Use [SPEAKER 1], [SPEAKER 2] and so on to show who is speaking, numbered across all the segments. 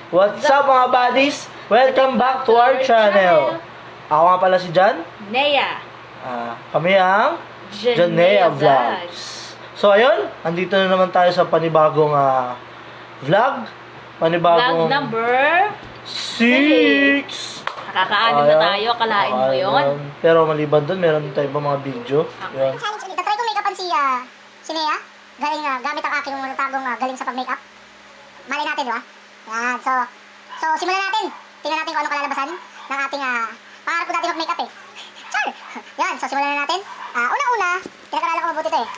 [SPEAKER 1] What's up mga buddies? Welcome back to our channel. Ako nga pala si John.
[SPEAKER 2] Nea.
[SPEAKER 1] Kami ang Janea Vlogs. So ayun, andito na naman tayo sa panibagong vlog.
[SPEAKER 2] Vlog number
[SPEAKER 1] 6.
[SPEAKER 2] Nakakaano na tayo, kalain mo yun.
[SPEAKER 1] Pero maliban doon, meron tayong mga video.
[SPEAKER 2] Okay.
[SPEAKER 1] Yun.
[SPEAKER 3] Challenge ulit. Try ko make-upan si Nea. Galing, gamit ang aking natagong galing sa pag-makeup. Malay natin, di ba? Yan. So simulan natin. Tingnan natin kung ano kalalabasan ng ating, pangarap ko dati mag-makeup eh. Char! Yan. So simulan na natin. Unang-una, pinag-aralan ko mabuti ito eh.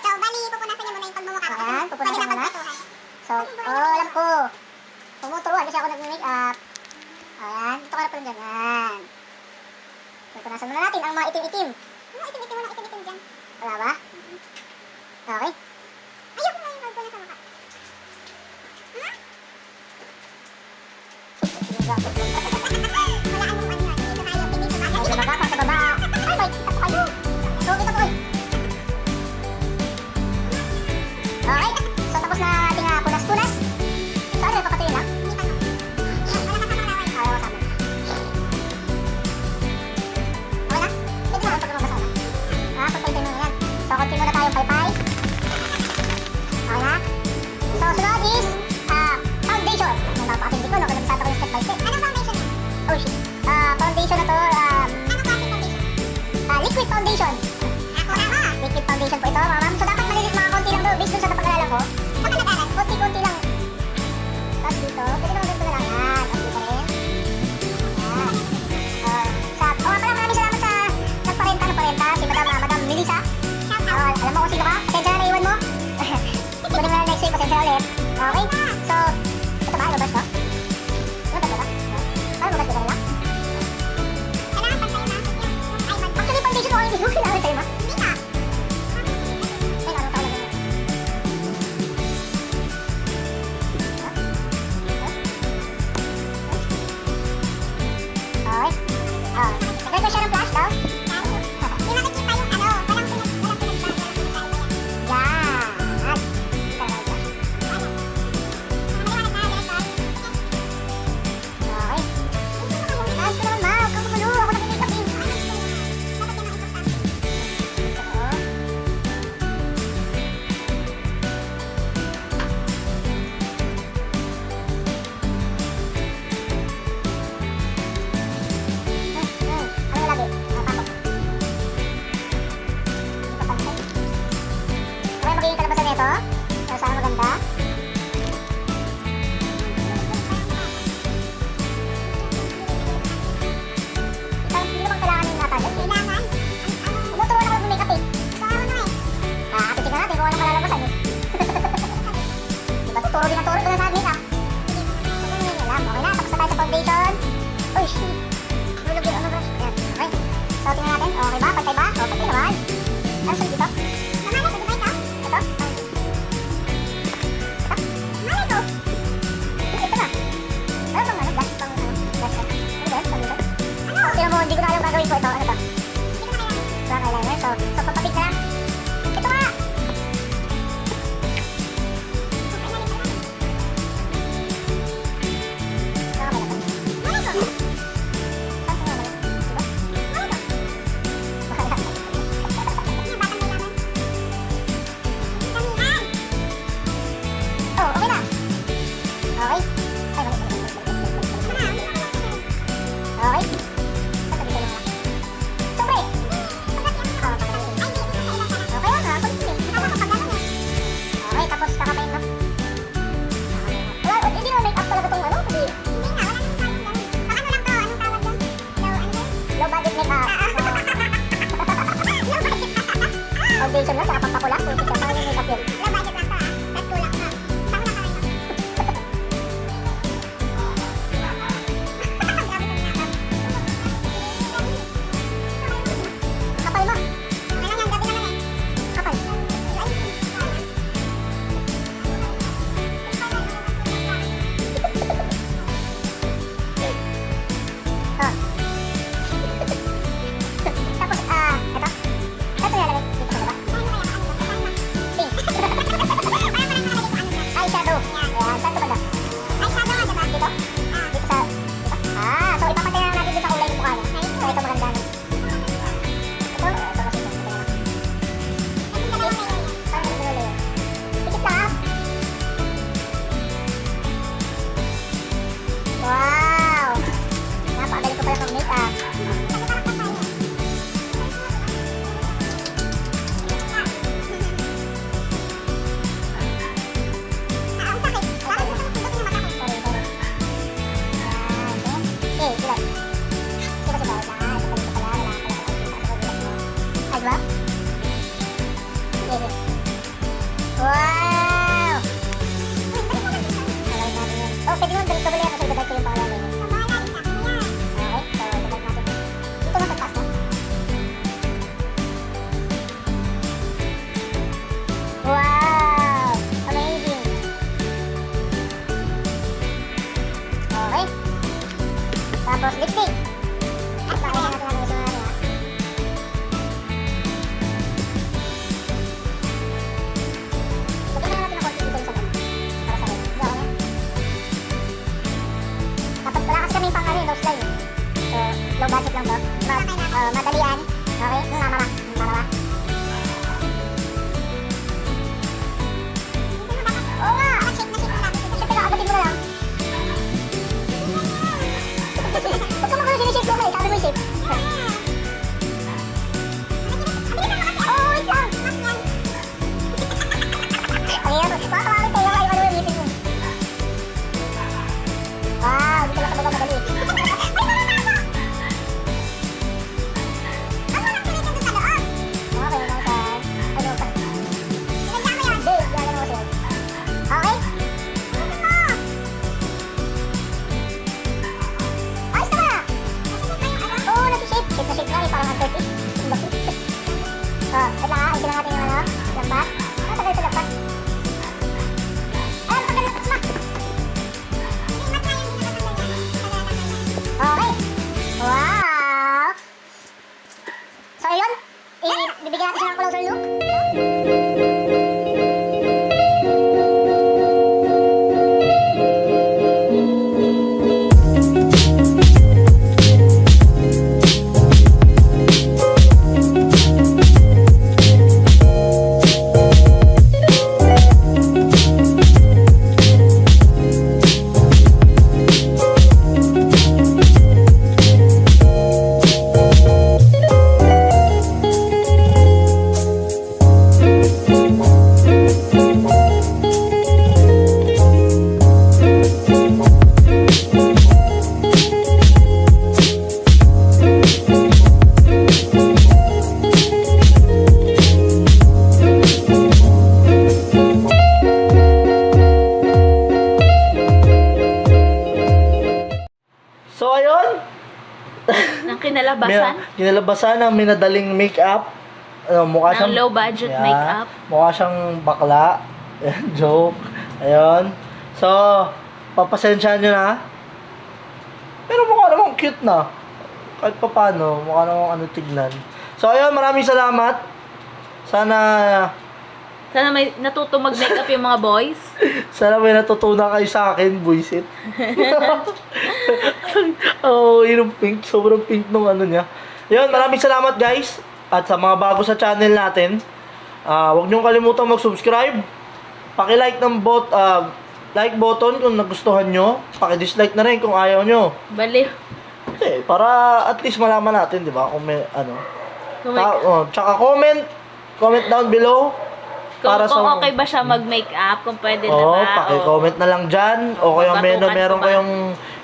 [SPEAKER 4] So, bali, pupunasan niyo muna yung pagmumukha ko.
[SPEAKER 3] Ayan, pupunasan
[SPEAKER 4] Pwede na
[SPEAKER 3] muna.
[SPEAKER 4] pagtutuhan.
[SPEAKER 3] So, alam ko. Tumuturuan kasi ako nag-makeup. Ayan, dito ka na pala dyan. Yan. Pupunasan muna natin ang mga itim-itim.
[SPEAKER 4] Ano, itim-itim mo na itim-itim dyan.
[SPEAKER 3] Wala ba? Okay.
[SPEAKER 4] Ayoko na yung magpuna sa mukha. Ha? Wala anong ano yun. Dito tayo, tingin sa
[SPEAKER 3] Okay, magapang sa baba. Ay, may kita po kayo. So, kita po eh. Okay. So, tapos na ating punas-punas. So, ano, papatuloy lang?
[SPEAKER 4] Hindi pa no. Wala ka sa mga laway.
[SPEAKER 3] Ayaw ko sabi. Okay na? Pwede na, pag lumabas ako na. Pagpalitin mo na yan. So, continue na tayong paypay. Okay na? So, sunod is, foundation. Napakatindi ko, no? Kung nabisata ko yung step by step.
[SPEAKER 4] Anong foundation yan?
[SPEAKER 3] Oh, shit. Foundation na to,
[SPEAKER 4] Anong klase foundation?
[SPEAKER 3] liquid foundation.
[SPEAKER 4] Ako na ha.
[SPEAKER 3] Liquid foundation po ito, mga ma'am. So, dapat malilit mga konti lang to. Based dun sa napag-alala ko.
[SPEAKER 4] Saan ka nag-aral?
[SPEAKER 3] Konti-konti lang. Tapos dito, pwede naman ganito na lang. Yan, tapos dito rin. Yan. Nga pala, maraming salamat sa nagparenta, si Madam Melissa.
[SPEAKER 4] Shout out.
[SPEAKER 3] Alam mo kung sino ka? Pasensya na naiwan mo. Kunin mo na next week, pasensya ulit. Okay? So, ito ba? Ilabas to? Ilabas ba? Ano ba? Ilabas ba?
[SPEAKER 4] Kailangan pantay na. Ay,
[SPEAKER 3] Actually, foundation ko hindi mo kailangan sa'yo ba?
[SPEAKER 4] Hindi na.
[SPEAKER 3] Ay, ano tawag na yun? Okay. Nagay ko siya ng flash daw.
[SPEAKER 4] Di makikita yung ano. Walang pinag-vlog.
[SPEAKER 3] Yan. Okay. Ayos ko naman, ma. Huwag kang magulo. Ako nag-makeup eh. Oo. Ano lagi? Pasok. Dito pantay. Okay, magiging kalabasan nito. So, saan maganda? Hindi naman kailangan yung natagad. Tumuturuan ako mag-makeup eh. Kasi tingnan natin kung anong malalabasan eh. Diba tuturo din ang turo ko na sa makeup. Alam, okay na. Tapos na tayo sa foundation. Uy, shit. Hulog yung ano brush. Ayan, okay. So, tingnan natin. Okay ba? Pantay ba? O, pantay naman. Ano sunod dito? Ito? Ito na. Ano bang ano? Blush pang blush na. Ano ba? Foundation? Tingnan mo, hindi ko na alam gagawin ko ito. Ano to? Black eyeliner. So papapit na lang. Ito nga! Saan ka ba naman? Saan ka nga ba? Diba? Wala. Oh, okay na. Okay. Ay, balik. Okay. Basta dito lang. Sobre! Okay na, kulit eh. Okay, tapos kakapain na. Wala, hindi naman make up talaga tong ano, kasi low budget make up. Foundation lang, saka pagpapula. Kung isa, paano yung make up yun? Kapal mo. Kapal. Oh. Tapos, ito. Ito nilalagay dito sa baba. Pink. Gusto ko eh, sabi mo yung shape. Oh, wait lang. Ang hirap. Baka tumawag tayo kayo ano yung isip mo. Wow, dito lang sa baba madali. Okay, naman. Ano pa? Sinadya mo yan. Hindi, gagawin mo siya. Okay? Ayos na ba? Oo, nasi-shape. Shape na shape nga eh, parang uncertain. Wait lang ha, ayusin lang natin yung ano, lambat. Tagal sa lambat. Ayun, tagal na lambat. Okay. Wow! So, ayun. Bibigyan natin siya ng closer look.
[SPEAKER 1] So, ayun.
[SPEAKER 2] Ng kinalabasan.
[SPEAKER 1] Kinalabasan ng minadaling make-up. Mukha
[SPEAKER 2] Ng
[SPEAKER 1] siyang...
[SPEAKER 2] low budget
[SPEAKER 1] Yeah.
[SPEAKER 2] makeup.
[SPEAKER 1] Mukha siyang bakla. Ayan, joke. Ayun. So, papasensyahan nyo na. Pero mukha namang cute na. Kahit pa paano, mukha namang ano tignan. So, ayun, maraming salamat. Sana
[SPEAKER 2] Sana may natuto mag-makeup yung mga boys.
[SPEAKER 1] may natutunan kayo sa akin, buisit. Oh, yung pink. Sobrang pink nung ano niya. Yun, maraming salamat guys. At sa mga bago sa channel natin, huwag niyong kalimutang mag-subscribe. Paki-like ng like button kung nagustuhan nyo. Paki-dislike na rin kung ayaw nyo.
[SPEAKER 2] Baliw.
[SPEAKER 1] Eh, para at least malaman natin, di ba? Kung may ano. Tsaka comment down below.
[SPEAKER 2] Kung
[SPEAKER 1] sa
[SPEAKER 2] okay ba siya mag-makeup, kung pwede na
[SPEAKER 1] Oo,
[SPEAKER 2] ba.
[SPEAKER 1] paki-comment na lang dyan. O kaya
[SPEAKER 2] Batukan
[SPEAKER 1] meron
[SPEAKER 2] ko ba?
[SPEAKER 1] kayong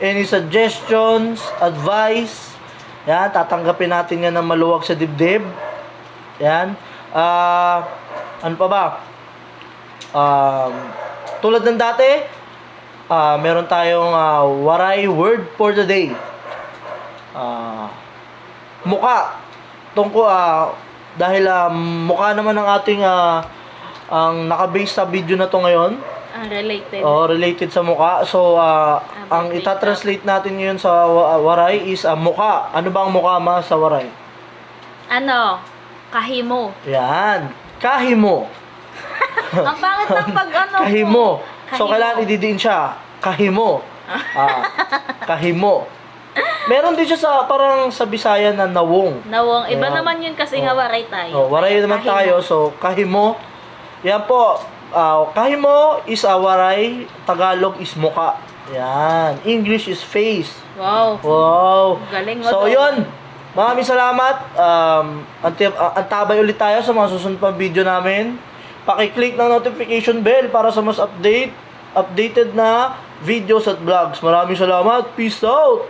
[SPEAKER 1] any suggestions, advice. Yan, tatanggapin natin yan ng maluwag sa dibdib. Yan. Ano pa ba? Tulad ng dati, meron tayong waray word for the day. Muka. Dahil mukha naman ng ating ang naka-base sa video na to ngayon.
[SPEAKER 2] Related.
[SPEAKER 1] Related sa mukha. So, ang
[SPEAKER 2] makeup.
[SPEAKER 1] itatranslate natin ngayon sa waray is mukha. Ano ba ang mukha sa waray?
[SPEAKER 2] Ano? Kahimo.
[SPEAKER 1] Yan. Kahimo.
[SPEAKER 2] Ang pangit ng pag ano.
[SPEAKER 1] Kahimo. So,
[SPEAKER 2] Kahimo.
[SPEAKER 1] kailangan ididiin siya. Kahimo. Kahimo. Meron din siya sa parang sa Bisaya na nawong.
[SPEAKER 2] Nawong. Iba
[SPEAKER 1] Ayan.
[SPEAKER 2] naman yun kasi nga waray tayo.
[SPEAKER 1] Waray naman
[SPEAKER 2] Kahimo.
[SPEAKER 1] tayo. So, kahimo. Yan po. Kahimo is waray. Tagalog is muka. Yan. English is face.
[SPEAKER 2] Wow.
[SPEAKER 1] Wow.
[SPEAKER 2] Galing mo
[SPEAKER 1] So,
[SPEAKER 2] daw.
[SPEAKER 1] yun. Maraming salamat. Antabay ulit tayo sa mga susunod pang video namin. Paki-click ng notification bell para sa mas updated na videos at vlogs. Maraming salamat. Peace out.